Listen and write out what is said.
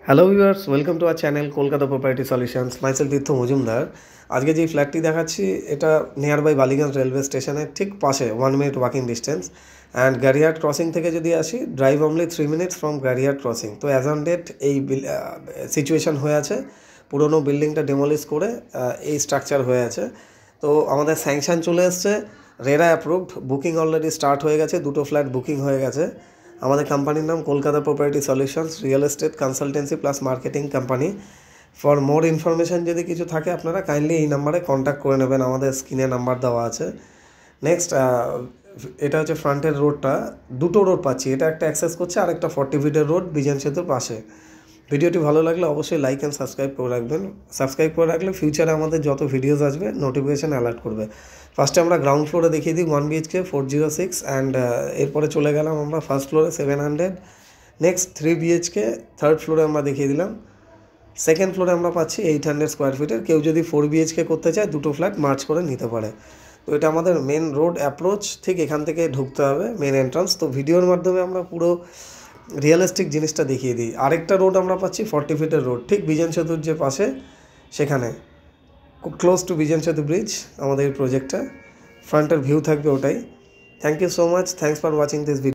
Hello viewers, welcome to our channel Kolkata property solutions. Myself Tirtha Majumdar. আজকে যে ফ্ল্যাটটি দেখাচ্ছি এটা নিয়ার বাই বালিগঞ্জ রেলওয়ে স্টেশনের ঠিক পাশে 1 minute walking distance. And Gariahat crossing থেকে যদি আসি, drive only 3 minutes from Gariahat crossing. তো অ্যাজ অন ডেট এই সিচুয়েশান হয়ে আছে, পুরোনো বিল্ডিংটা ডেমোলিশ করে এই স্ট্রাকচার হয়ে আছে। তো আমাদের স্যাংশন চলে এসছে, RERA approved, booking already start হয়ে গেছে, 2টো ফ্ল্যাট বুকিং হয়ে গেছে। আমাদের কোম্পানির নাম Kolkata property solutions, real estate consultancy plus marketing company. For more information যদি কিছু থাকে আপনারা কাইন্ডলি এই নাম্বারে কন্ট্যাক্ট করে নেবেন, আমাদের স্ক্রিনে নাম্বার দেওয়া আছে। নেক্সট, এটা হচ্ছে ফ্রন্টের রোডটা, দুটো রোড পাচ্ছি, এটা একটা অ্যাক্সেস করছে আর একটা 40 ফিটের রোড বিজন সেতুর পাশে। ভিডিওটি ভালো লাগলে অবশ্যই লাইক অ্যান্ড সাবস্ক্রাইব করে রাখবেন। সাবস্ক্রাইব করে রাখলে ফিউচারে আমাদের যত ভিডিওস আসবে নোটিফিকেশান অ্যালার্ট করবে। ফার্স্টে আমরা গ্রাউন্ড ফ্লোরে দেখিয়ে দিই 1 BHK 406, অ্যান্ড এরপরে চলে গেলাম আমরা ফার্স্ট ফ্লোরে 700। নেক্সট 3 BHK থার্ড ফ্লোরে আমরা দেখিয়ে দিলাম। সেকেন্ড ফ্লোরে আমরা পাচ্ছি 800 স্কোয়ার ফিটের। কেউ যদি 4 BHK করতে চায়, দুটো ফ্ল্যাট মার্চ করে নিতে পারে। তো এটা আমাদের মেন রোড অ্যাপ্রোচ, ঠিক এখান থেকে ঢুকতে হবে মেন এন্ট্রান্স। তো ভিডিওর মাধ্যমে আমরা পুরো রিয়েলিস্টিক জিনিসটা দেখিয়ে দিই। আরেকটা রোড আমরা পাচ্ছি 40 ফিটের রোড, ঠিক বিজন সেতুর যে পাশে, সেখানে খুব ক্লোজ টু বিজন সেতু ব্রিজ আমাদের এই প্রজেক্টটা। ফ্রন্টের ভিউ থাকবে ওটাই। Thank you so much, thanks for watching this video.